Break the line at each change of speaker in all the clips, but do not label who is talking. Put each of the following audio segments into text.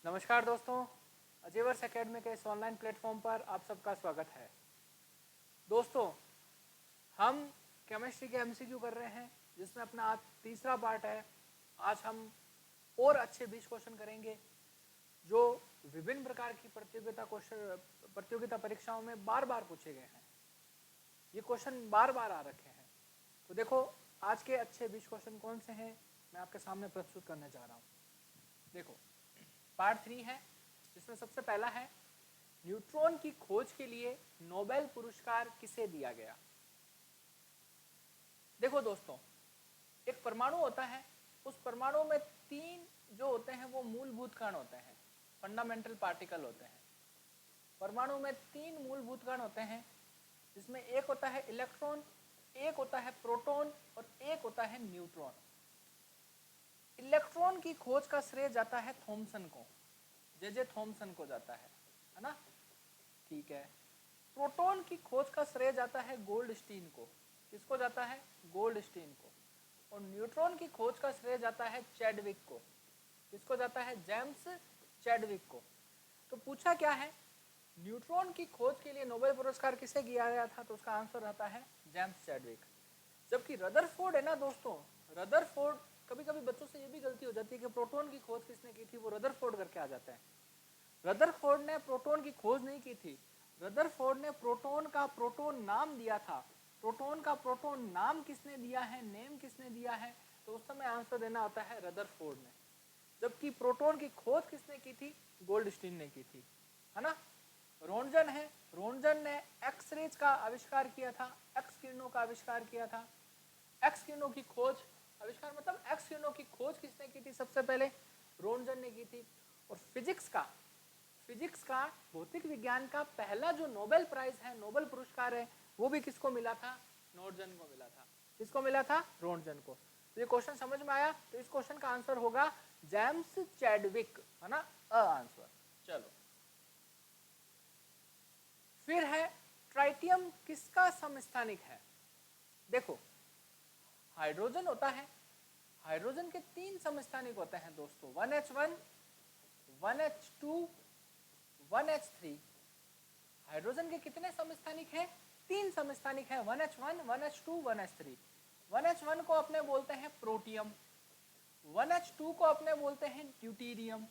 नमस्कार दोस्तों, अजेवर्स एकेडमी के इस ऑनलाइन प्लेटफॉर्म पर आप सबका स्वागत है। दोस्तों, हम केमिस्ट्री के एमसीक्यू कर रहे हैं जिसमें अपना आज तीसरा पार्ट है। आज हम और अच्छे 20 क्वेश्चन करेंगे जो विभिन्न प्रकार की प्रतियोगिता परीक्षाओं में बार बार पूछे गए हैं। ये क्वेश्चन बार बार आ रखे हैं। तो देखो, आज के अच्छे 20 क्वेश्चन कौन से हैं मैं आपके सामने प्रस्तुत करने जा रहा हूँ। देखो, पार्ट 3 है जिसमें सबसे पहला है न्यूट्रॉन की खोज के लिए नोबेल पुरस्कार किसे दिया गया। देखो दोस्तों, एक परमाणु होता है, उस परमाणु में 3 जो होते हैं वो मूलभूत कण होते हैं, फंडामेंटल पार्टिकल होते हैं। परमाणु में 3 मूलभूत कण होते हैं जिसमें एक होता है इलेक्ट्रॉन, एक होता है प्रोटॉन और एक होता है न्यूट्रॉन। इलेक्ट्रॉन की खोज का श्रेय जाता है थॉमसन को, जे थॉमसन को जाता है ना, ठीक है। प्रोटॉन की खोज का श्रेय जाता है गोल्डस्टीन को। किसको जाता है? गोल्डस्टीन को। और न्यूट्रॉन की खोज का श्रेय जाता है चैडविक को। किसको जाता है? जेम्स चैडविक को। तो पूछा क्या है, न्यूट्रॉन की खोज के लिए नोबेल पुरस्कार किसे दिया गया था? तो उसका आंसर आता है जेम्स चैडविक। जबकि रदरफोर्ड है ना दोस्तों, रदरफोर्ड, कभी कभी बच्चों से ये भी गलती हो जाती है कि प्रोटॉन की खोज किसने की थी, वो रदरफोर्ड करके आ जाता है। रदरफोर्ड ने प्रोटॉन की खोज नहीं की थी, रदरफोर्ड ने प्रोटॉन का प्रोटॉन नाम दिया था। प्रोटॉन का प्रोटॉन नाम किसने दिया है, नेम किसने दिया है? तो उस समय आंसर देना होता है रदरफोर्ड ने। जबकि प्रोटॉन की खोज किसने की थी? गोल्डस्टीन ने की थी, है ना। रोन्टजन है, रोन्टजन ने एक्स रेज का आविष्कार किया था, एक्स किरणों का आविष्कार किया था। एक्स किरणों की खोज, आविष्कार मतलब एक्स किरणों की खोज किसने की थी? सबसे पहले रोन्टजन ने की थी। और फिजिक्स का भौतिक विज्ञान का पहला जो नोबेल प्राइज है, नोबेल पुरस्कार है, वो भी किसको मिला था? रोन्टजन को मिला था। किसको मिला था? रोन्टजन को। तो ये क्वेश्चन समझ में आया? तो इस क्वेश्चन का आंसर होगा जेम्स चैडविक, है ना, आंसर। चलो, फिर है ट्राइटियम किसका समस्थानिक है। देखो, हाइड्रोजन होता है, हाइड्रोजन के 3 समस्थानिक होते हैं दोस्तों, 1h1, 1h2, 1h3। हाइड्रोजन के कितने समस्थानिक हैं? 3 समस्थानिक हैं, 1h1, 1h2, 1h3। 1h1 को अपने बोलते हैं प्रोटियम, 1h2 को अपने बोलते हैं ड्यूटीरियम,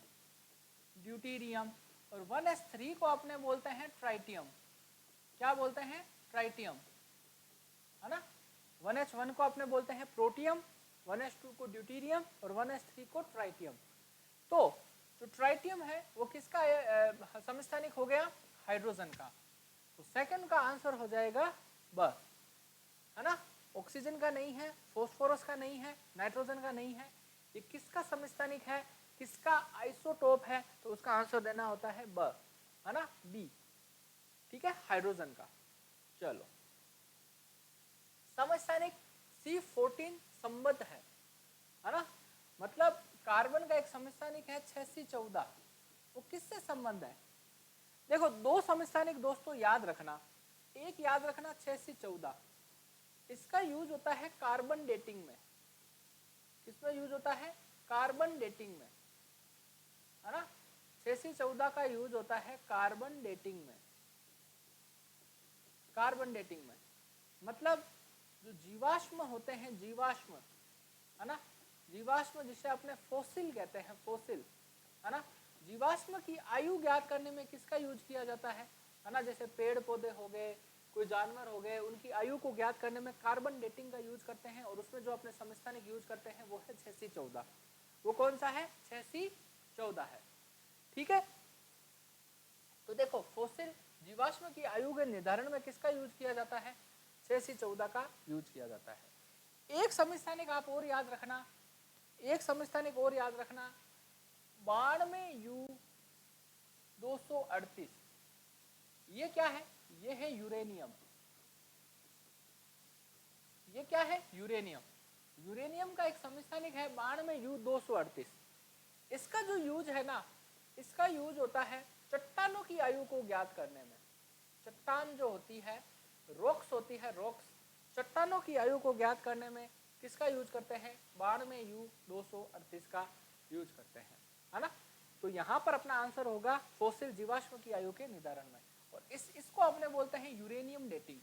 और 1h3 को अपने बोलते हैं ट्राइटियम। क्या बोलते हैं? ट्राइटियम, है ना। 1h1 को अपने बोलते हैं प्रोटियम, 1h2 को ड्यूटीरियम और 1h3 को ट्राइटियम। तो जो ट्राइटियम है वो किसका समस्थानिक हो गया? हाइड्रोजन का। तो सेकंड का आंसर हो जाएगा ब, है ना। ऑक्सीजन का नहीं है, फॉस्फोरस का नहीं है, नाइट्रोजन का नहीं है, ये किसका समस्थानिक है, किसका आइसोटोप है? तो उसका आंसर देना होता है ब, है ना, बी, ठीक है, हाइड्रोजन का। चलो, समस्थानिक C14 संबद्ध है ना, मतलब कार्बन का एक समस्थानिक है 6C14, वो किससे संबंध है? देखो, 2 समस्थानिक दोस्तों याद रखना, एक याद रखना 6C14, इसका यूज होता है कार्बन डेटिंग में। किसमें यूज होता है? कार्बन डेटिंग में, है ना। 6C14 का यूज होता है कार्बन डेटिंग में। कार्बन डेटिंग में मतलब जो जीवाश्म होते हैं, जीवाश्म, है ना, जीवाश्म जिसे अपने फॉसिल कहते हैं, फॉसिल, है ना। जीवाश्म की आयु ज्ञात करने में किसका यूज किया जाता है ना, जैसे पेड़ पौधे हो गए, कोई जानवर हो गए, उनकी आयु को ज्ञात करने में कार्बन डेटिंग का यूज करते हैं। और उसमें जो अपने समस्थानिक यूज करते हैं वो है 6C14। वो कौन सा है? 6C14 है, ठीक है। तो देखो, फॉसिल जीवाश्म की आयु के निर्धारण में किसका यूज किया जाता है? 6C14 का यूज किया जाता है। एक समस्थानिक आप और याद रखना, एक समस्थानिक और याद रखना, 92 U238, ये क्या है? ये है यूरेनियम। ये क्या है? यूरेनियम। यूरेनियम का एक समस्थानिक है 92 U238। इसका जो यूज है ना, इसका यूज होता है चट्टानों की आयु को ज्ञात करने में। चट्टान जो होती है, रॉक्स होती है, रॉक्स, चट्टानों की आयु को ज्ञात करने में किसका यूज करते हैं? 92 U238 का यूज करते हैं, है ना। तो यहाँ पर अपना आंसर होगा फोसिल जीवाश्म की आयु के निर्धारण में। और इसको अपने बोलते हैं यूरेनियम डेटिंग।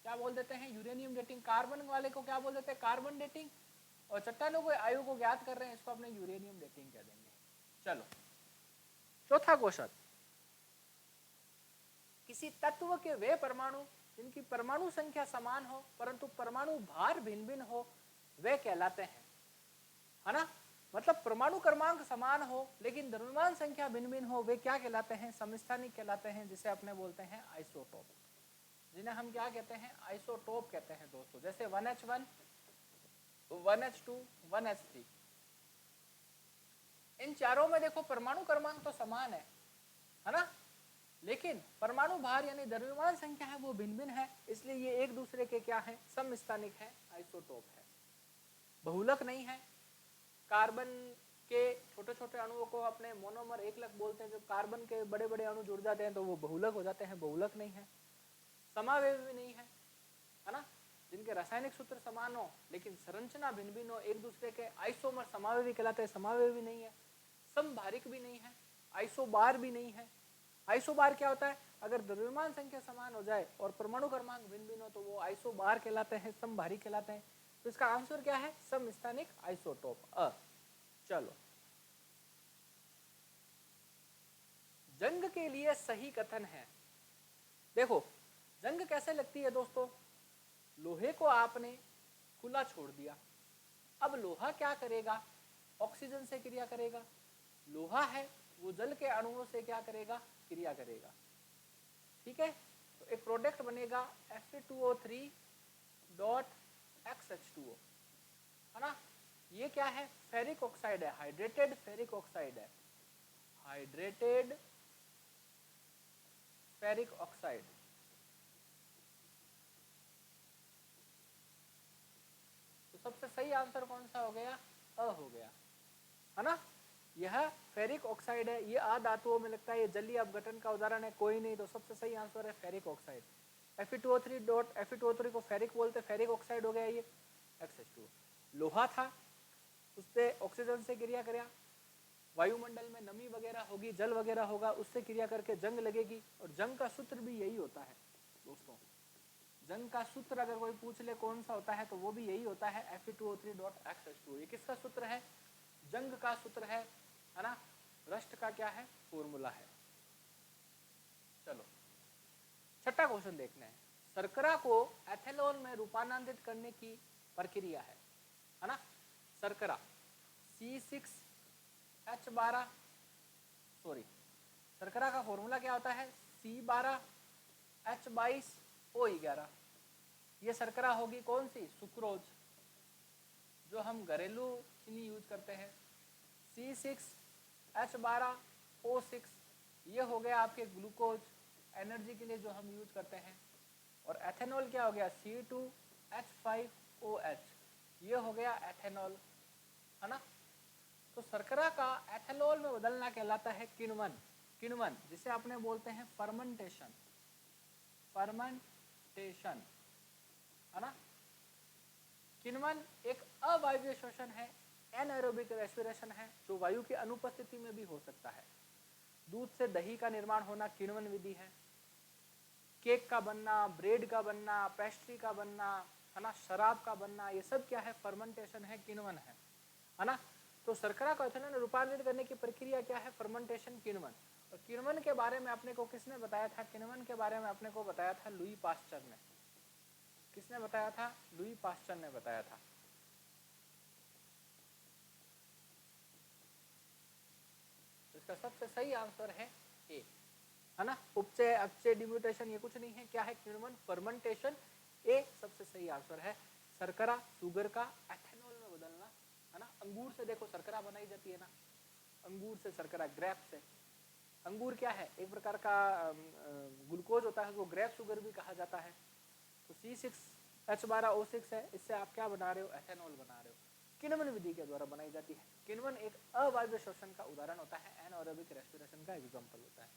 क्या बोल देते हैं? Uranium dating. कार्बन वाले को क्या बोल देते हैं? Carbon dating. और चट्टानों को आयु को ज्ञात कर रहे हैं, इसको अपने यूरेनियम डेटिंग कह देंगे। चलो चौथा क्वेश्चन, किसी तत्व के वे परमाणु जिनकी परमाणु संख्या समान हो परंतु परमाणु भार भिन्न भिन्न हो वे कहलाते हैं, है ना। मतलब परमाणु क्रमांक समान हो लेकिन द्रव्यमान संख्या भिन्न भिन्न हो, वे क्या कहलाते हैं? समस्थानिक कहलाते हैं, जिसे अपने बोलते हैं आइसोटोप, जिन्हें हम क्या कहते हैं? आइसोटोप कहते हैं दोस्तों। जैसे 1H1, 1H2, 1H3, इन चारों में देखो परमाणु क्रमांक तो समान है ना, लेकिन परमाणु भार यानी द्रव्यमान संख्या है वो भिन्न भिन्न है, इसलिए ये एक दूसरे के क्या है? समस्थानिक है, आइसोटोप है, बहुलक नहीं है। कार्बन के छोटे छोटे अणुओं को अपने मोनोमर एकलक बोलते हैं, जब कार्बन के बड़े बड़े अणु जुड़ जाते हैं तो वो बहुलक हो जाते हैं, बहुलक नहीं है। समावेवी नहीं है ना, जिनके रासायनिक सूत्र समान हो लेकिन संरचना भिन्न भिन्न हो, एक दूसरे के आइसोमर समावेवी कहलाते हैं, समावेवी नहीं है। समभारिक भी नहीं है, आइसोबार भी नहीं है। आइसोबार क्या होता है? अगर द्रव्यमान संख्या समान हो जाए और परमाणु क्रमांक भिन्न भिन्न हो तो वो आइसोबार कहलाते हैं, समभारिक कहलाते हैं। तो इसका आंसर क्या है? समस्थानिक आइसोटोप, अ। चलो, जंग के लिए सही कथन है। देखो जंग कैसे लगती है दोस्तों? लोहे को आपने खुला छोड़ दिया, अब लोहा क्या करेगा? ऑक्सीजन से क्रिया करेगा। लोहा है वो जल के अणुओं से क्या करेगा? क्रिया करेगा, ठीक है। तो एक प्रोडक्ट बनेगा Fe2O3 डॉट XH2O, है ना। ये क्या है? फेरिक ऑक्साइड है, हाइड्रेटेड फेरिक ऑक्साइड है, हाइड्रेटेड फेरिक ऑक्साइड। तो सबसे सही आंसर कौन सा हो गया? अ हो गया, है ना। यह फेरिक ऑक्साइड है, ये अधातुओं में लगता है, ये जलीय अपघटन का उदाहरण है, कोई नहीं। तो सबसे सही आंसर है फेरिक ऑक्साइड। Fe2O3 को फेरिक बोलते, फेरिक ऑक्साइड हो गया ये XH2। लोहा था, उससे ऑक्सीजन से क्रिया करेगा, वायुमंडल में नमी वगैरह होगी, जल वगैरह होगा, उससे क्रिया करके जंग लगेगी। और जंग का सूत्र भी यही होता है दोस्तों। जंग का सूत्र अगर कोई पूछ ले कौन सा होता है तो वो भी यही होता है Fe2O3 डॉट XH2। ये किसका सूत्र है? जंग का सूत्र है ना। रस्ट का क्या है? फॉर्मूला है। चलो छठा क्वेश्चन देखते हैं। शर्करा को एथेनॉल में रूपांतरित करने की प्रक्रिया है ना। शर्करा C6H12, सॉरी, शर्करा का फॉर्मूला क्या होता है? C12H22O11। ये शर्करा होगी कौन सी? सुक्रोज, जो हम घरेलू चीनी यूज करते हैं। C6H12O6 ये हो गया आपके ग्लूकोज, एनर्जी के लिए जो हम यूज करते हैं। और एथेनॉल क्या हो गया? C2H5OH, ये हो गया एथेनॉल, है ना। तो शर्करा का एथेनॉल में बदलना कहलाता है किण्वन। किण्वन जिसे अपने बोलते हैं फर्मेंटेशन, फर्मेंटेशन, है ना। किण्वन एक अवायवीय श्वसन है, एनाएरोबिक रेस्पिरेशन है, जो वायु की अनुपस्थिति में भी हो सकता है। दूध से दही का निर्माण होना किण्वन विधि है। केक का बनना, ब्रेड का बनना, पेस्ट्री का बनना, है ना, शराब का बनना, ये सब क्या है? फर्मेंटेशन है, किण्वन है ना। तो शर्करा को एथेनॉल में रूपांतरित करने की प्रक्रिया क्या है? फर्मेंटेशन, किण्वन। और किण्वन के बारे में अपने को किसने बताया था? किण्वन के बारे में अपने को बताया था लुई पास्चर ने। किसने बताया था? लुई पास्चर ने बताया था। इसका सबसे सही आंसर है ए, है ना। उपचय, अपचय, डिम्यूटेशन ये कुछ नहीं है, क्या है? किण्वन, फर्मेंटेशन। ए सबसे सही आंसर है। शर्करा, शुगर का एथेनॉल में बदलना, है ना। अंगूर से देखो शर्करा बनाई जाती है ना, अंगूर से शर्करा, ग्रेप से। अंगूर क्या है? एक प्रकार का ग्लूकोज होता है, वो ग्रेप शुगर भी कहा जाता है। तो C6H12O6 है, इससे आप क्या बना रहे हो? एथेनॉल बना रहे हो। किण्वन विधि के द्वारा बनाई जाती है। किण्वन एक अवायवीय श्वसन का उदाहरण होता है, एनाएरोबिक रेस्पिरेशन का एग्जांपल होता है।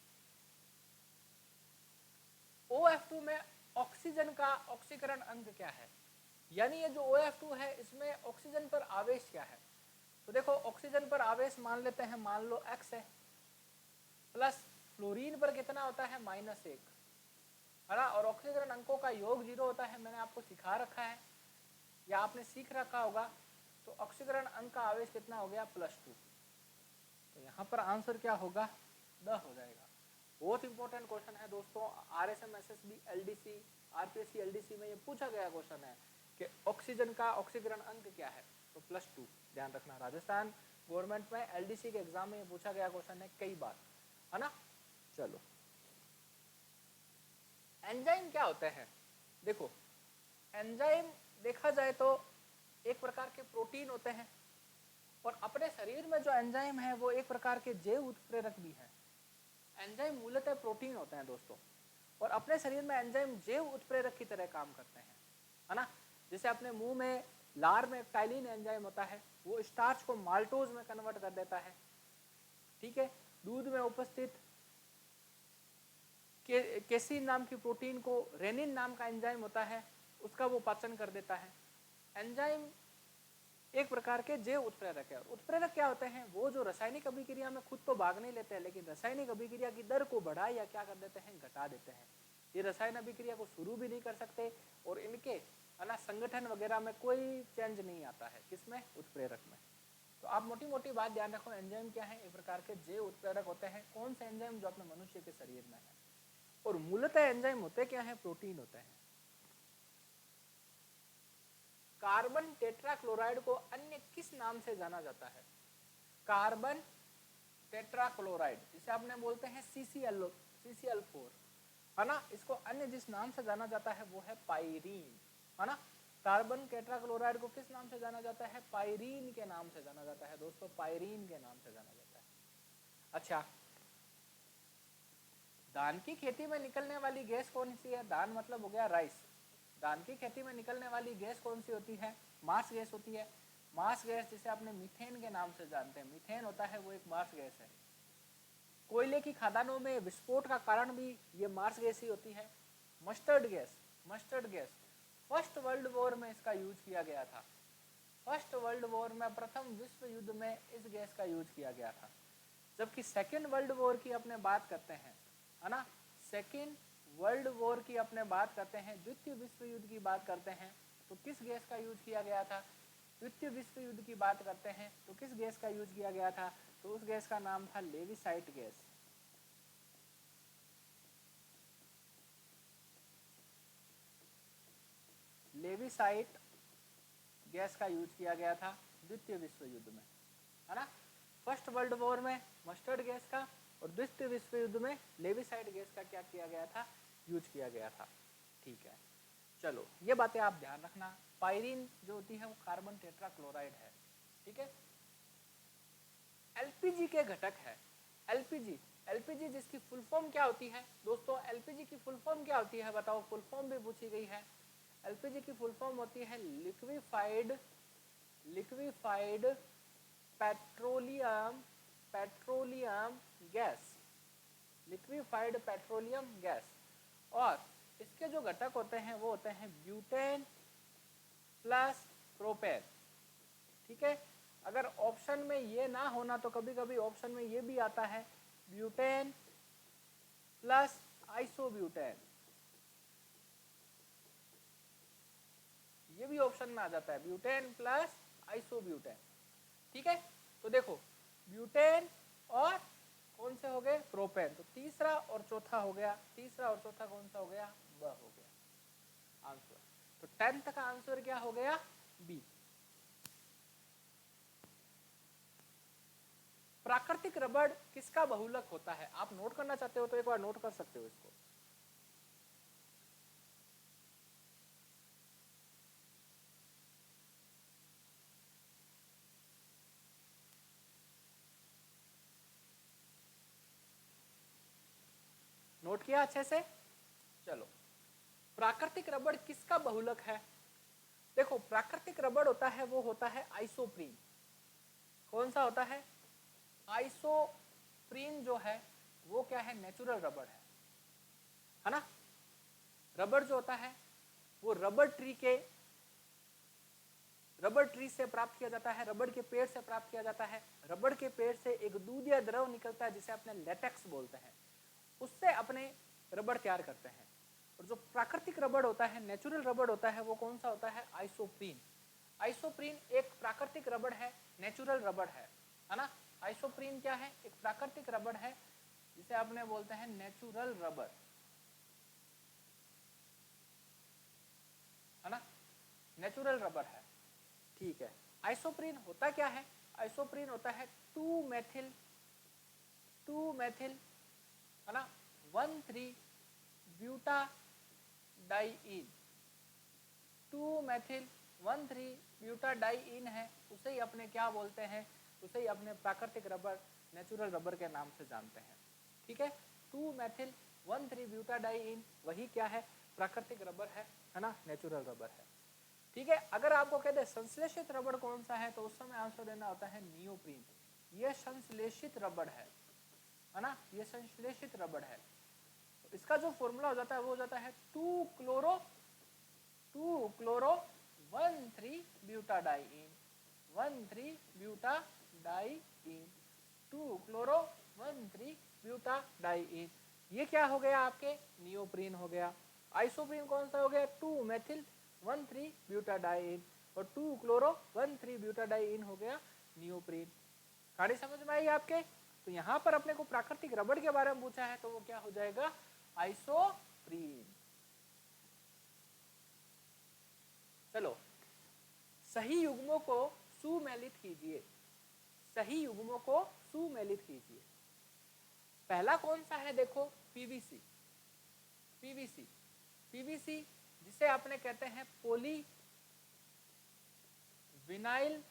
OF2 में ऑक्सीजन का ऑक्सीकरण अंक क्या है? यानी ये जो OF2 है इसमें ऑक्सीजन पर आवेश क्या है? तो देखो ऑक्सीजन पर आवेश मान लेते हैं, मान लो x है, प्लस फ्लोरीन पर कितना होता है -1, है ना, और ऑक्सीजन अंकों का योग 0 होता है, मैंने आपको सिखा रखा है या आपने सीख रखा होगा। तो ऑक्सीकरण अंक का आवेश कितना हो गया +2, तो यहाँ पर आंसर क्या होगा 10 हो जाएगा। बहुत इंपॉर्टेंट क्वेश्चन है दोस्तों, RSM SSB LDC RPSC LDC में ये पूछा गया क्वेश्चन है कि ऑक्सीजन का ऑक्सीकरण अंक क्या है, तो +2 ध्यान रखना। राजस्थान गवर्नमेंट में LDC के एग्जाम में ये पूछा गया क्वेश्चन है कई बार, है ना। चलो एंजाइम क्या होते हैं, देखो एंजाइम देखा जाए तो एक प्रकार के प्रोटीन होते हैं, और अपने शरीर में जो एंजाइम है वो एक प्रकार के जैव उत्प्रेरक भी हैं। एंजाइम मूलतः प्रोटीन होते हैं दोस्तों, और अपने शरीर में एंजाइम जैव उत्प्रेरक की तरह काम करते हैं, है ना। जैसे अपने मुंह में लार में टाइलिन एंजाइम होता है, वो स्टार्च को माल्टोज में कन्वर्ट कर देता है, ठीक है। दूध में उपस्थित केसीन नाम की प्रोटीन को रेनिन नाम का एंजाइम होता है, उसका वो पाचन कर देता है। एंजाइम एक प्रकार के जैव उत्प्रेरक है। उत्प्रेरक क्या होते हैं, वो जो रासायनिक अभिक्रिया में खुद तो भाग नहीं लेते हैं, लेकिन रासायनिक अभिक्रिया की दर को बढ़ा या क्या कर देते हैं, घटा देते हैं। ये रसायन अभिक्रिया को शुरू भी नहीं कर सकते, और इनके है ना संगठन वगैरह में कोई चेंज नहीं आता है, किसमें, उत्प्रेरक में। तो आप मोटी मोटी बात ध्यान रखो, एंजाइम क्या है, एक प्रकार के जैव उत्प्रेरक होते हैं। कौन से एंजाइम, जो अपने मनुष्य के शरीर में है। और मूलतः एंजाइम होते क्या है, प्रोटीन होते हैं। कार्बन टेट्राक्लोराइड को अन्य किस नाम से जाना जाता है, कार्बन टेट्राक्लोराइड, जिसे आपने बोलते हैं CCl4, है ना। इसको अन्य जिस नाम से जाना जाता है वो है पायरीन, है ना। कार्बन टेट्राक्लोराइड को किस नाम से जाना जाता है, पायरीन के नाम से जाना जाता है दोस्तों, पायरीन के नाम से जाना जाता है। अच्छा, धान की खेती में निकलने वाली गैस कौन सी है, धान मतलब हो गया राइस। धान की खेती में निकलने वाली गैस कौन सी होती है, मार्स गैस होती है। मार्स गैस जिसे आपने मीथेन के नाम से जानते हैं, मीथेन होता है वो एक मार्स गैस है। कोयले की खदानों में विस्फोट का कारण भी ये मार्स गैस ही होती है। Mustard gas first world war में इसका यूज किया गया था। फर्स्ट वर्ल्ड वॉर में, प्रथम विश्व युद्ध में इस गैस का यूज किया गया था। जबकि सेकेंड वर्ल्ड वॉर की अपने बात करते हैं, है ना, सेकेंड वर्ल्ड वॉर की अपने बात करते हैं, द्वितीय विश्व युद्ध की बात करते हैं, तो किस गैस का यूज किया गया था। द्वितीय विश्व युद्ध की बात करते हैं तो किस गैस का यूज किया गया था, तो उस गैस का नाम था लेविसाइट गैस। लेविसाइट गैस का यूज किया गया था द्वितीय विश्व युद्ध में, है ना। फर्स्ट वर्ल्ड वॉर में मस्टर्ड गैस का, और द्वितीय विश्व युद्ध में लेविसाइट गैस का क्या किया गया था, यूज किया गया था। ठीक है, चलो ये बातें आप ध्यान रखना। पायरीन जो होती है वो कार्बन टेट्राक्लोराइड है, ठीक है। एलपीजी के घटक है, एलपीजी जिसकी फुल फॉर्म क्या होती है दोस्तों, एलपीजी की फुल फॉर्म क्या होती है बताओ, फुल फॉर्म भी पूछी गई है। एलपीजी की फुल फॉर्म होती है liquefied petroleum gas, liquefied petroleum gas. और इसके जो घटक होते हैं वो होते हैं ब्यूटेन प्लस प्रोपेन, ठीक है। अगर ऑप्शन में ये ना होना तो कभी कभी ऑप्शन में ये भी आता है ब्यूटेन प्लस आइसोब्यूटेन, ये भी ऑप्शन में आ जाता है, ब्यूटेन प्लस आइसोब्यूटेन, ठीक है। तो देखो ब्यूटेन और कौन से हो गए, प्रोपेन, तो तीसरा और चौथा हो गया, तीसरा और चौथा कौन सा हो गया, ब हो गया आंसर। तो 10th का आंसर क्या हो गया, बी। प्राकृतिक रबड़ किसका बहुलक होता है, आप नोट करना चाहते हो तो एक बार नोट कर सकते हो इसको। नोट किया अच्छे से, चलो। प्राकृतिक रबड़ किसका बहुलक है, देखो प्राकृतिक रबड़ होता है वो होता है आइसोप्रीन। कौन सा होता है, आइसोप्रीन जो है वो क्या है, नेचुरल रबड़ है ना। रबड़ जो होता है वो रबड़ ट्री के रबड़ ट्री से प्राप्त किया जाता है, रबड़ के पेड़ से प्राप्त किया जाता है। रबड़ के पेड़ से एक दूधिया द्रव निकलता है जिसे अपने लेटेक्स बोलते हैं, उससे अपने रबड़ तैयार करते हैं। और जो प्राकृतिक रबड़ होता है, नेचुरल रबड़ होता है, वो कौन सा होता है? आइसोप्रीन। आइसोप्रीन एक प्राकृतिक रबड़ है, नेचुरल रबड़ है ना। आइसोप्रीन क्या है? एक प्राकृतिक रबड़ है जिसे अपने बोलते हैं नेचुरल रबड़, है ना, नेचुरल रबड़ है। ठीक है, आइसोप्रीन होता क्या है? आइसोप्रीन होता है 2 मेथिल है ना 1,3 ब्यूटाडाइईन। 2 मेथिल 1,3 ब्यूटाडाइईन है, उसे ही अपने क्या बोलते हैं? उसे ही अपने प्राकृतिक रबड़, नेचुरल रबड़ के नाम से जानते हैं। ठीक है, 2 मेथिल 1,3 ब्यूटाडाइईन वही क्या है? प्राकृतिक रबड़ है ना, नेचुरल रबड़ है। ठीक है, अगर आपको कह दे संश्लेषित रबड़ कौन सा है, तो उस समय आंसर देना होता है नियोप्रीन। यह संश्लेषित रबड़ है ना, यह संश्लेषित रबड़ है। तो इसका जो फॉर्मूला हो जाता है वो हो जाता है 2 क्लोरो 1,3 ब्यूटाडाइईन 1,3 ब्यूटाडाइईन 2 क्लोरो 1,3 ब्यूटाडाइईन। ये क्या हो गया? आपके नियोप्रीन हो गया। आइसोप्रीन कौन सा हो गया? 2 मेथिल 1,3 ब्यूटाडाइईन और 2 क्लोरो 1,3 ब्यूटाडाइईन हो गया नियोप्रीन। कहानी समझ में आई आपके? तो यहाँ पर अपने को प्राकृतिक रबड़ के बारे में पूछा है, तो वो क्या हो जाएगा? आइसोप्रीन। चलो, सही युग्मों को सुमेलित कीजिए। सही युग्मों को सुमेलित कीजिए। पहला कौन सा है? देखो, पीवीसी। पीवीसी पीवीसी जिसे आपने कहते हैं पॉली विनाइल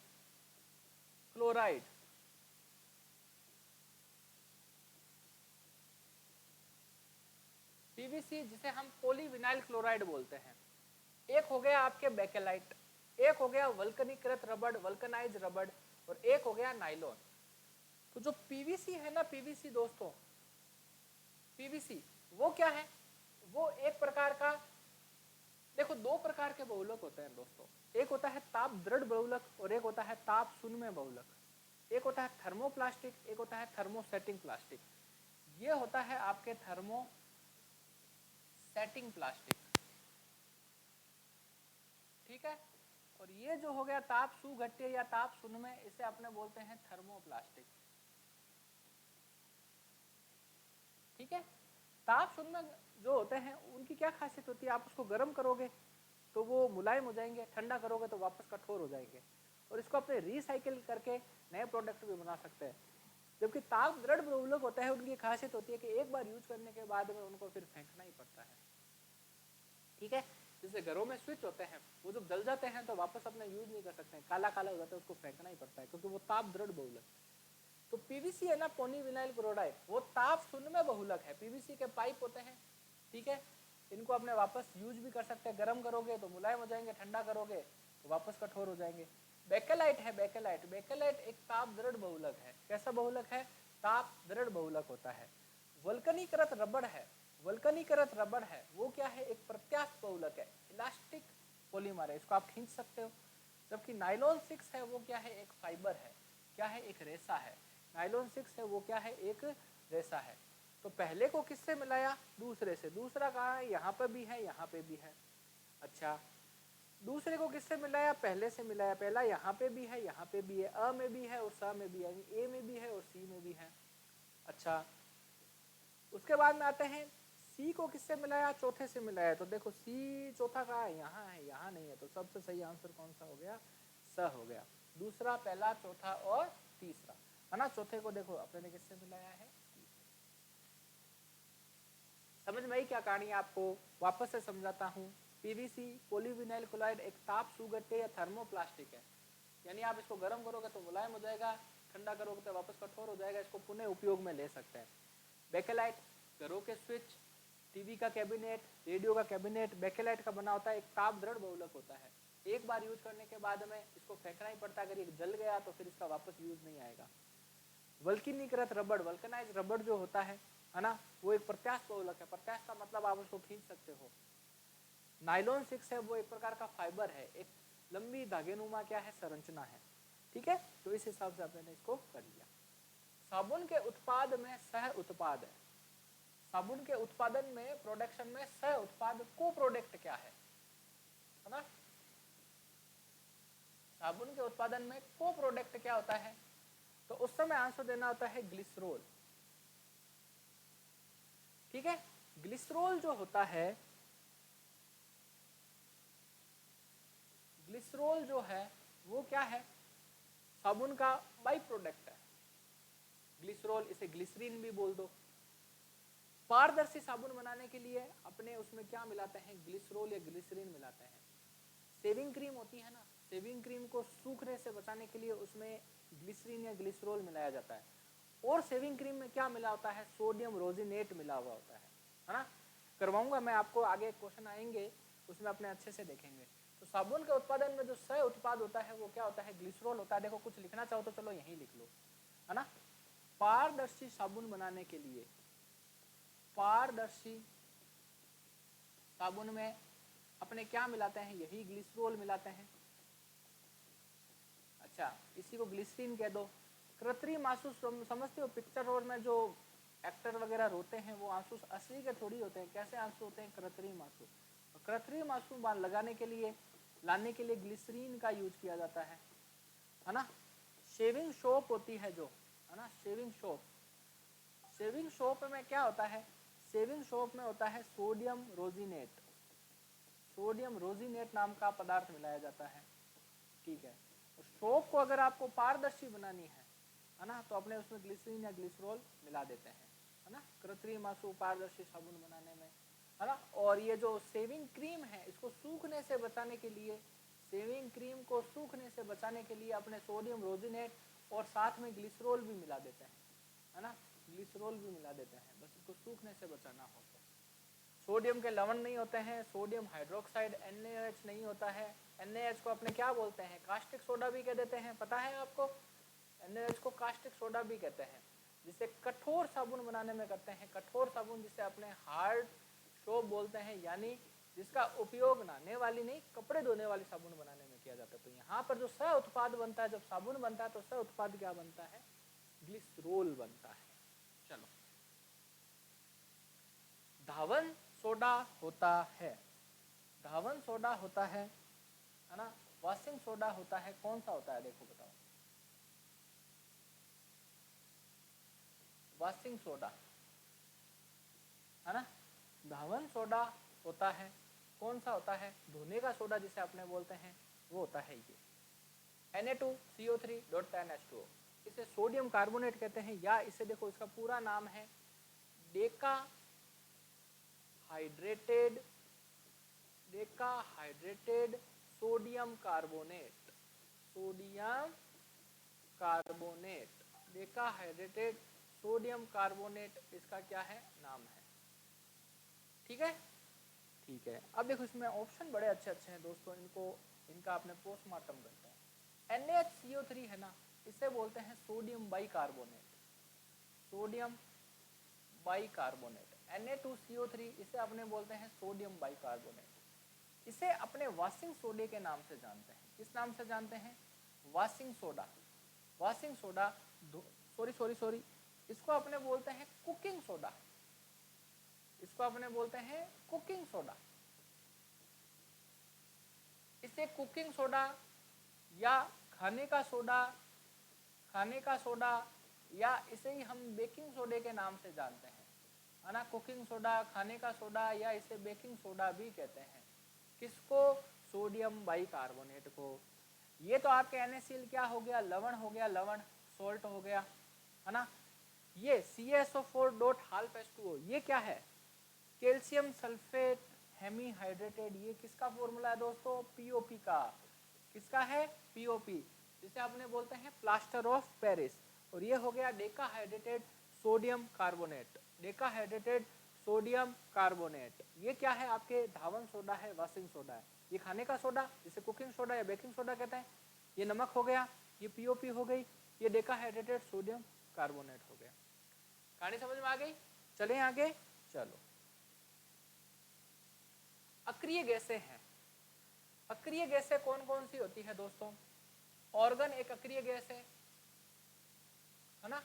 क्लोराइड। पीवीसी जिसे हम पॉली विनाइल क्लोराइड बोलते हैं। एक हो गया आपके बेकेलाइट, एक हो गया वल्कनीकृत रबड़, वल्कनाइज रबड़, और एक हो गया नाइलॉन। तो जो पीवीसी है ना, पीवीसी दोस्तों, पीवीसी वो क्या है? वो एक प्रकार का, देखो 2 प्रकार के बहुलक होते हैं दोस्तों। एक होता है ताप दृढ़ बहुलक और एक होता है ताप शून्य बहुलक। एक होता है थर्मोप्लास्टिक, एक होता है थर्मोसेटिंग प्लास्टिक। ये होता है आपके थर्मोसेटिंग प्लास्टिक। ठीक है, और ये जो हो गया ताप सुघट्य या ताप शून्य, इसे अपने बोलते हैं थर्मोप्लास्टिक। ठीक है, ताप शून्य जो होते हैं उनकी क्या खासियत होती है? आप उसको गर्म करोगे तो वो मुलायम हो जाएंगे, ठंडा करोगे तो वापस कठोर हो जाएंगे, और इसको अपने रिसाइकिल करके नए प्रोडक्ट भी बना सकते हैं। जबकि ताप दृढ़ बहुलक होता है, उनकी खासियत होती है कि एक बार यूज करने के बाद में उनको फिर फेंकना ही पड़ता है। ठीक है, जैसे घरों में स्विच होते हैं, वो जब जल जाते हैं तो वापस अपना यूज नहीं कर सकते हैं, काला काला हो जाता है, उसको फेंकना ही पड़ता है क्योंकि वो ताप दृढ़ बहुलक। तो पीवीसी है ना, पॉलीविनाइल क्लोराइड, वो ताप शून्य बहुलक है। पीवीसी के पाइप होते हैं, ठीक है, इनको अपने वापस यूज भी कर सकते हैं। गर्म करोगे तो मुलायम हो जाएंगे, ठंडा करोगे तो वापस कठोर हो जाएंगे। बेकेलाइट है, बेकेलाइट, बेकेलाइट एक ताप दृढ़ बहुलक है। कैसा बहुलक है? ताप दृढ़ बहुलक होता है। वल्कनीकृत रबड़ है, वल्कनीकृत रबड़ है, वो क्या है? एक प्रत्यास्थ बहुलक है, इलास्टिक पॉलीमर है, इसको आप खींच सकते हो। जबकि नाइलॉन 6 है, वो क्या है? एक फाइबर है। क्या है? एक रेशा है। नाइलॉन 6 है, वो क्या है? एक रेशा है। तो पहले को किससे मिलाया? दूसरे से। दूसरा कहाँ है? यहाँ पे भी है, यहाँ पे भी है। अच्छा, दूसरे को किससे मिलाया? पहले से मिलाया। पहला यहाँ पे भी है, यहाँ पे भी है, अ में भी है और स में भी है, ए में भी है और सी में भी है। अच्छा, उसके बाद में आते हैं सी को किससे मिलाया? चौथे से मिलाया। तो देखो सी चौथा कहाँ है? यहाँ है, यहाँ नहीं है। तो सबसे सही आंसर कौन सा हो गया? स हो गया। दूसरा, पहला, चौथा और तीसरा, है ना। चौथे को देखो अपने किससे मिलाया है? समझ में आई क्या कहानी? आपको वापस से समझाता हूँ। पीवीसी पॉलीविनाइल क्लोराइड एक ताप सुघट्य या थर्मोप्लास्टिक है, यानी आप इसको गर्म करोगे तो मुलायम हो जाएगा, ठंडा करोगे तो वापस कठोर हो जाएगा, इसको पुनः उपयोग में ले सकते हैं। बेकेलाइट घरों के स्विच, टीवी का कैबिनेट, रेडियो का कैबिनेट बेकेलाइट का बना होता है, एक ताप दृढ़ बहुलक होता है। एक बार यूज करने के बाद में इसको फेंकना ही पड़ता है, अगर ये जल गया तो फिर इसका वापस यूज नहीं आएगा। वल्कनीकृत रबड़, वल्कनाइज रबड़ जो होता है ना, वो एक प्रत्यास्थ बहुलक है। प्रत्यास्थ का मतलब आप उसको खींच सकते हो। नाइलॉन 6 है, वो एक प्रकार का फाइबर है, एक लंबी धागेनुमा क्या है, संरचना है। ठीक है, तो इस हिसाब से आपने इसको कर लिया। साबुन के उत्पाद में सह उत्पाद है। साबुन के उत्पादन में, प्रोडक्शन में सह उत्पाद को प्रोडक्ट क्या है ना? साबुन के उत्पादन में को प्रोडक्ट क्या होता है? तो उस समय आंसर देना होता है ग्लिसरॉल। ठीक है, ग्लिसरॉल जो होता है, ग्लिसरॉल जो है वो क्या है? साबुन का बाई प्रोडक्ट है ग्लिसरॉल, इसे ग्लिसरीन भी बोल दो। पारदर्शी साबुन बनाने के लिए अपने उसमें क्या मिलाते हैं? ग्लिसरॉल या ग्लिसरीन मिलाते हैं। शेविंग क्रीम होती है ना, शेविंग क्रीम को सूखने से बचाने के लिए उसमें ग्लिसरीन या ग्लिसरॉल मिलाया जाता है। और शेविंग क्रीम में क्या मिला होता है? सोडियम रोजिनेट मिला हुआ होता है ना? करवाऊंगा मैं आपको, आगे क्वेश्चन आएंगे उसमें अपने अच्छे से देखेंगे। तो साबुन के उत्पादन में जो सह उत्पाद होता है वो क्या होता है? ग्लिसरॉल होता है। देखो कुछ लिखना चाहो तो चलो यहीं लिख लो, है ना? पारदर्शी साबुन बनाने के लिए, पारदर्शी साबुन में अपने क्या मिलाते हैं? यही ग्लिसरॉल मिलाते हैं। अच्छा, इसी को ग्लिसरीन कह दो। कृत्रिम आंसू समझते हो? पिक्चर रोल में जो एक्टर वगैरह रोते हैं वो आंसू असली के थोड़ी होते हैं। कैसे आंसू होते हैं? कृत्रिम आंसू। कृत्रिम आंसू लगाने के लिए, लाने के लिए ग्लिसरीन का यूज किया जाता है ना? शेविंग सोप होती है जो, है ना, शेविंग सोप। शेविंग सोप में क्या होता है? शेविंग सोप में होता है सोडियम रोजिनेट। सोडियम रोजिनेट नाम का पदार्थ मिलाया जाता है। ठीक है, तो सोप को अगर आपको पारदर्शी बनानी है ना, तो अपने उसमें ग्लिसरीन या ग्लिसरॉल मिला देते हैं, है ना, कृत्रिम आंसू पारदर्शी साबुन बनाने में, है ना। और ये जो शेविंग क्रीम है, इसको सूखने से बचाने के लिए, शेविंग क्रीम को सूखने से बचाने के लिए अपने सोडियम रोजिनेट और साथ में ग्लिसरॉल भी मिला देते हैं, है ना, ग्लिसरॉल भी मिला देते हैं, बस इसको सूखने से बचाना हो तो। सोडियम के लवण नहीं होते हैं, सोडियम हाइड्रोक्साइड NaOH नहीं होता है। NaOH को अपने क्या बोलते हैं? कास्टिक सोडा भी कह देते हैं, पता है आपको? NaOH को कास्टिक सोडा भी कहते हैं, जिसे कठोर साबुन बनाने में करते हैं। कठोर साबुन जिसे अपने हार्ड सोप बोलते हैं, यानी जिसका उपयोग नहाने वाली नहीं, कपड़े धोने वाली साबुन बनाने में किया जाता है। तो यहाँ पर जो सह उत्पाद बनता है, जब साबुन बनता है तो सह उत्पाद क्या बनता है? ग्लिसरॉल बनता है। चलो, धावन सोडा होता है, धावन सोडा होता है ना, वॉशिंग सोडा होता है, कौन सा होता है? देखो बताओ, वॉशिंग सोडा, है ना, धावन सोडा होता है, कौन सा होता है? धोने का सोडा जिसे अपने बोलते हैं, वो होता है ये Na2CO3.10H2O। इसे सोडियम कार्बोनेट कहते हैं, या इसे देखो, इसका पूरा नाम है Deka hydrated sodium carbonate, sodium carbonate, Deka hydrated sodium carbonate, इसका क्या है? नाम है। ठीक है, ठीक है। अब देखो, इसमें ऑप्शन बड़े अच्छे अच्छे हैं दोस्तों, इनका अपने पोस्टमार्टम करते हैं। NaCO3 है ना, इसे बोलते हैं sodium bicarbonate, sodium bicarbonate. Na2CO3 इसे अपने बोलते हैं सोडियम बाइकार्बोनेट। इसे अपने वॉशिंग सोडे के नाम से जानते हैं। किस नाम से जानते हैं? Washing soda, washing soda, sorry, इसको अपने बोलते हैं कुकिंग सोडा, इसको अपने बोलते हैं कुकिंग सोडा। इसे कुकिंग सोडा या खाने का सोडा, खाने का सोडा, या इसे ही हम बेकिंग सोडे के नाम से जानते हैं, है ना। कुकिंग सोडा, खाने का सोडा, या इसे बेकिंग सोडा भी कहते हैं। किसको? सोडियम बाइकार्बोनेट को। ये तो आपके NaCl क्या हो गया? लवण हो गया, लवण, सोल्ट हो गया, है ना। ये CaSO4.2H2O, ये क्या है? Calcium sulphate hemihydrated. ये किसका फॉर्मूला है दोस्तों? POP का। किसका है? POP, जिसे अपने बोलते हैं प्लास्टर ऑफ पेरिस। और ये हो गया Deka hydrated sodium carbonate, Deka hydrated sodium carbonate. ये क्या है? आपके धावन सोडा है, वॉशिंग सोडा है। ये खाने का सोडा, जिसे कुकिंग सोडा या बेकिंग सोडा कहते हैं। ये नमक हो गया, ये POP हो गई, ये डेका हाइड्रेटेड सोडियम कार्बोनेट हो गया। कहानी समझ में आ गई? चलें आगे। चलो, अक्रिय गैसें हैं, अक्रिय गैसें कौन कौन सी होती है दोस्तों? ऑर्गन एक अक्रिय गैस है ना,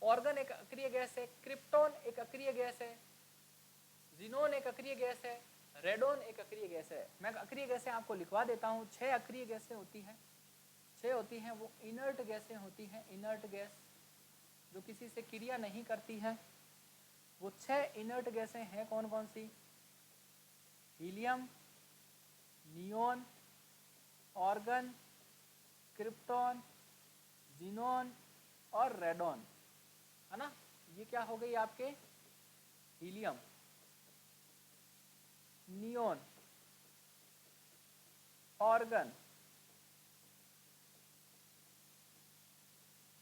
ऑर्गन एक अक्रिय गैस है, क्रिप्टॉन एक अक्रिय गैस है, जिनोन एक अक्रिय गैस है, रेडोन एक अक्रिय गैस है। मैं अक्रिय गैसें आपको लिखवा देता हूँ। 6 अक्रिय गैसें होती हैं, 6 होती हैं। वो इनर्ट गैसें होती हैं, इनर्ट गैस जो किसी से क्रिया नहीं करती है। वो 6 इनर्ट गैसें हैं कौन कौन सी? Helium, neon, argon, krypton, xenon और रेडोन, है ना। ये क्या हो गई आपके? Helium, neon, argon,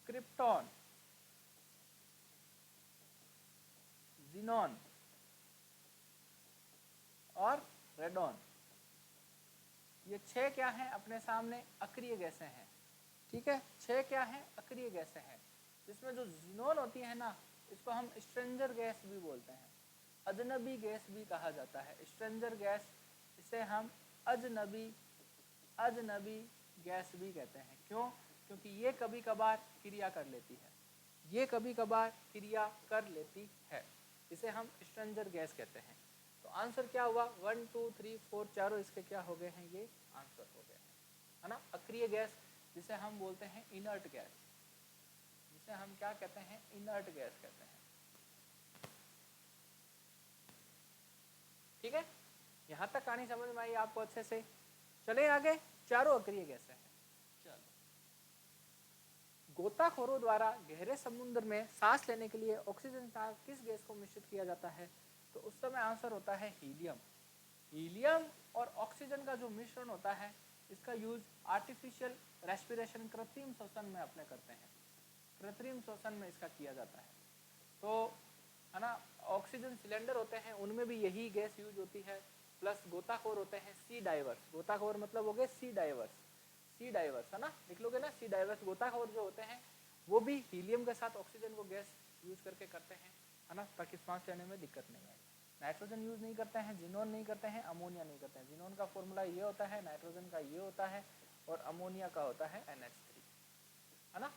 krypton, xenon और रेडोन। ये 6 क्या हैं अपने सामने? अक्रिय गैसें हैं, ठीक है। 6 क्या हैं? अक्रिय गैसें हैं। जिसमें जो जिनोन होती है ना, इसको हम स्ट्रेंजर गैस भी बोलते हैं, अजनबी गैस भी कहा जाता है। स्ट्रेंजर गैस, इसे हम अजनबी गैस भी कहते हैं। क्यों? क्योंकि ये कभी कभार क्रिया कर लेती है, ये कभी कभार क्रिया कर लेती है, इसे हम स्ट्रेंजर गैस कहते हैं। तो आंसर क्या हुआ? 1 2 3 4 चारों इसके क्या हो गए हैं? ये आंसर हो गए हैं, है ना। अक्रिय गैस जिसे हम बोलते हैं इनर्ट गैस, जिसे हम क्या कहते हैं? इनर्ट गैस कहते हैं, ठीक है। यहाँ तक कहानी समझ में आई आपको अच्छे से? चले आगे। चारों अक्रिय गैसें हैं। चलो, गोताखोरों द्वारा गहरे समुद्र में सांस लेने के लिए ऑक्सीजन का किस गैस को मिश्रित किया जाता है? तो उस समय आंसर होता है हीलियम। हीलियम और ऑक्सीजन का जो मिश्रण होता है, इसका यूज आर्टिफिशियल रेस्पिरेशन, कृत्रिम श्वसन में अपने करते हैं, कृत्रिम श्वसन में इसका किया जाता है। तो है ना, ऑक्सीजन सिलेंडर होते हैं, उनमें भी यही गैस यूज होती है। प्लस गोताखोर होते हैं सी डाइवर्स, गोताखोर मतलब हो गए सी डाइवर्स, सी डाइवर्स, है ना, लिख लोगे ना, सी डाइवर्स। गोताखोर जो होते हैं वो भी हीलियम के साथ ऑक्सीजन को गैस यूज करके करते हैं, है ना, ताकि सांस लेने में दिक्कत नहीं आए। नाइट्रोजन यूज नहीं करते हैं, जिनोन नहीं करते हैं, अमोनिया नहीं करते हैं। जिनोन का फॉर्मूला ये होता है, नाइट्रोजन का ये होता है, और अमोनिया का होता है NH3, है ना।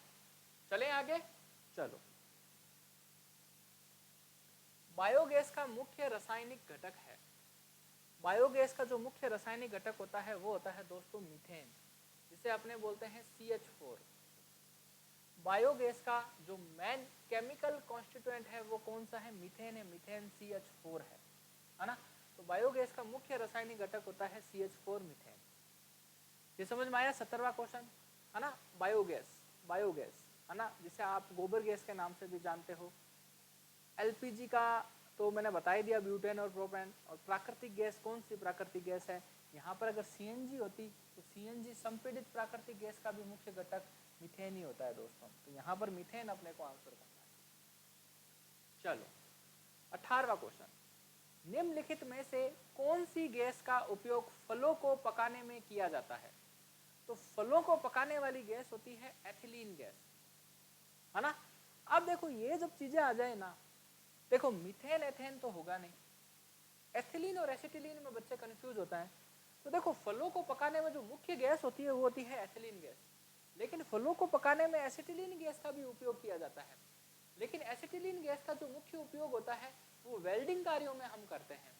चलें आगे। चलो, बायोगैस का मुख्य रासायनिक घटक है, बायोगैस का जो मुख्य रासायनिक घटक होता है वो होता है दोस्तों मीथेन, जिसे अपने बोलते हैं CH4। बायोगैस का जो मेन केमिकल कॉन्स्टिट्यूएंट है वो कौन सा है? मीथेन है, मीथेन CH4 है ना। तो बायोगैस का मुख्य रासायनिक घटक होता है CH4 मीथेन। ये समझ में आया? 17वां क्वेश्चन, है ना। बायोगैस, बायोगैस, है ना, जिसे आप गोबर गैस के नाम से भी जानते हो। LPG का तो मैंने बता ही दिया, ब्यूटेन और प्रोपेन। और प्राकृतिक गैस कौन सी प्राकृतिक गैस है? यहाँ पर अगर CNG होती तो CNG संपीड़ित प्राकृतिक गैस का भी मुख्य घटक मीथेन ही होता है दोस्तों। तो यहाँ पर मीथेन अपने को आंसर करना है। चलो, 18वां क्वेश्चन, निम्नलिखित में से कौन सी गैस का उपयोग फलों को पकाने में किया जाता है? तो फलों को पकाने वाली गैस होती है एथिलीन गैस, है ना। अब देखो, ये जब चीजें आ जाए ना, देखो मीथेन एथेन तो होगा नहीं, एथिलीन और एसिटिलीन में बच्चे कंफ्यूज होता है। तो देखो, फलों को पकाने में जो मुख्य गैस होती है वो होती है एथिलीन गैस, लेकिन फलों को पकाने में एसिटिलीन गैस का भी उपयोग किया जाता है। लेकिन एसिटिलीन गैस का जो मुख्य उपयोग होता है वो वेल्डिंग कार्यों में हम करते हैं।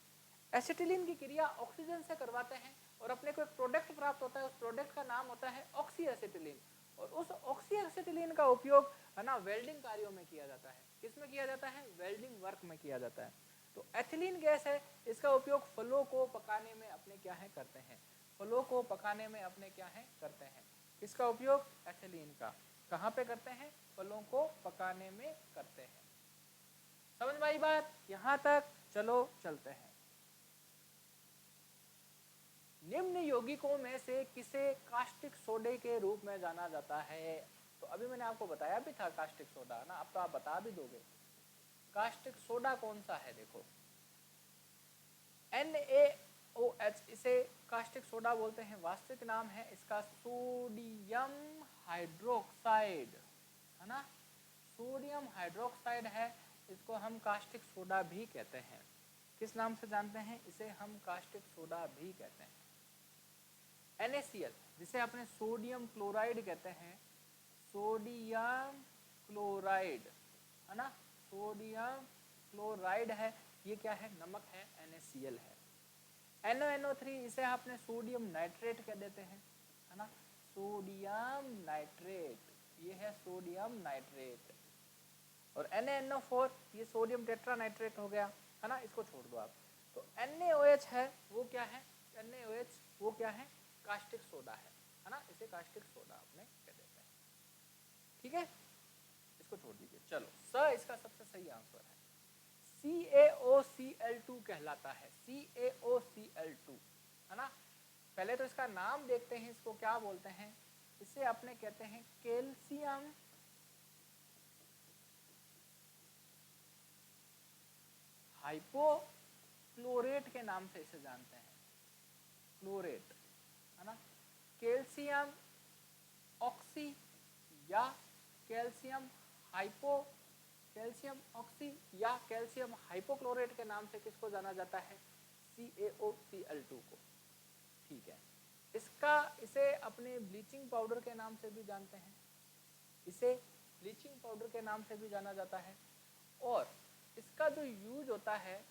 एसिटिलीन की क्रिया ऑक्सीजन से करवाते हैं और अपने को एक प्रोडक्ट प्राप्त होता है, उस प्रोडक्ट का नाम होता है ऑक्सी एसिटिलीन। और उस ऑक्सी एसिटिलीन का उपयोग, है ना, वेल्डिंग कार्यों में किया जाता है। किसमें किया जाता है? वेल्डिंग वर्क में किया जाता है। तो एथिलीन गैस है, इसका उपयोग फलों को पकाने में अपने क्या है करते हैं, फलों को पकाने में अपने क्या है करते हैं। किसका उपयोग? एथिलीन का। कहाँ पे करते हैं? फलों को पकाने में करते हैं। समझ में आई बात यहाँ तक? चलो चलते हैं। निम्न यौगिकों में से किसे कास्टिक सोडे के रूप में जाना जाता है? तो अभी मैंने आपको बताया भी था कास्टिक सोडा, ना, अब तो आप बता भी दोगे। कास्टिक सोडा कौन सा है? देखो, NaOH, इसे कास्टिक सोडा बोलते हैं। वास्तविक नाम है इसका सोडियम हाइड्रोक्साइड, है ना, सोडियम हाइड्रोक्साइड है, इसको हम कास्टिक सोडा भी कहते हैं। किस नाम से जानते हैं? इसे हम कास्टिक सोडा भी कहते हैं। NaCl जिसे अपने सोडियम क्लोराइड कहते हैं, सोडियम क्लोराइड है ना, सोडियम क्लोराइड है, ये क्या है? नमक है, NaCl है। NoNO3 इसे आपने सोडियम नाइट्रेट कह देते हैं, है ना, सोडियम नाइट्रेट, ये है सोडियम नाइट्रेट। और NaNO4 ये सोडियम टेट्रानाइट्रेट हो गया, है ना, इसको छोड़ दो आप। तो NaOH है वो क्या है? NaOH वो क्या है? कास्टिक सोडा है ना, इसे कास्टिक सोडा आपने कह देते हैं। ठीक है, इसको छोड़ दीजिए। चलो स इसका सबसे सही आंसर है, CaOCl2 कहलाता है, CaOCl2, है ना। पहले तो इसका नाम देखते हैं, इसको क्या बोलते हैं? इसे अपने कहते हैं कैल्शियम हाइपोक्लोरेट के नाम से इसे जानते हैं, क्लोरेट, है ना, कैल्शियम ऑक्सी या कैल्शियम ऑक्सी या कैल्शियम हाइपोक्लोरेट के नाम से किसको जाना जाता है? CaOCl2 को। ठीक है, इसे अपने ब्लीचिंग पाउडर के नाम से भी जानते हैं, इसे ब्लीचिंग पाउडर के नाम से भी जाना जाता है। और इसका जो यूज होता है,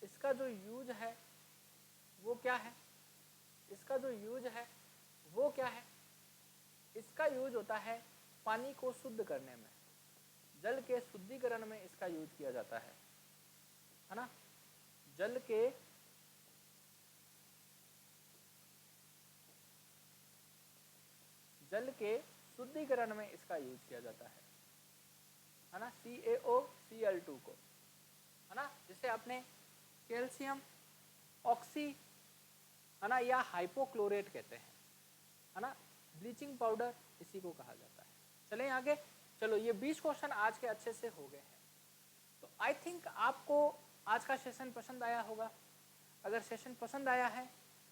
इसका जो यूज है वो क्या है? इसका जो यूज है वो क्या है? इसका यूज होता है पानी को शुद्ध करने में, जल के शुद्धिकरण में इसका यूज किया जाता है ना, जल के शुद्धिकरण में इसका यूज किया जाता है ना, CaOCl2 को, है ना, जिसे आपने कैल्शियम ऑक्सी, है ना, या हाइपोक्लोरेट कहते हैं, है ना, ब्लीचिंग पाउडर इसी को कहा जाता है। चलें आगे। चलो ये 20 क्वेश्चन आज के अच्छे से हो गए हैं। तो आई थिंक आपको आज का सेशन पसंद आया होगा। अगर सेशन पसंद आया है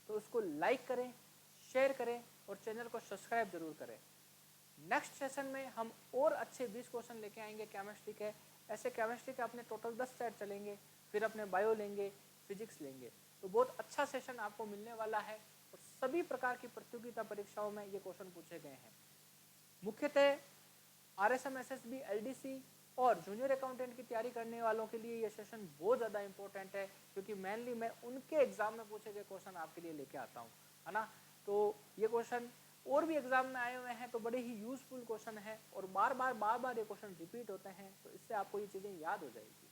तो उसको लाइक करें, शेयर करें और चैनल को सब्सक्राइब जरूर करें। नेक्स्ट सेशन में हम और अच्छे 20 क्वेश्चन लेके आएंगे केमिस्ट्री के। ऐसे केमिस्ट्री के अपने टोटल 10 सेट चलेंगे, फिर अपने बायो लेंगे, फिजिक्स लेंगे। तो बहुत अच्छा सेशन आपको मिलने वाला है और सभी प्रकार की प्रतियोगिता परीक्षाओं में ये क्वेश्चन पूछे गए हैं। मुख्यतः RSM SSB LDC और जूनियर अकाउंटेंट की तैयारी करने वालों के लिए ये सेशन बहुत ज़्यादा इंपॉर्टेंट है, क्योंकि मेनली मैं उनके एग्जाम में पूछे गए क्वेश्चन आपके लिए लेके आता हूँ, है ना। तो ये क्वेश्चन और भी एग्जाम में आए हुए हैं, तो बड़े ही यूजफुल क्वेश्चन है और बार बार ये क्वेश्चन रिपीट होते हैं, तो इससे आपको ये चीज़ें याद हो जाएगी।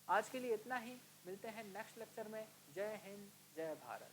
आज के लिए इतना ही, मिलते हैं नेक्स्ट लेक्चर में। जय हिंद, जय भारत।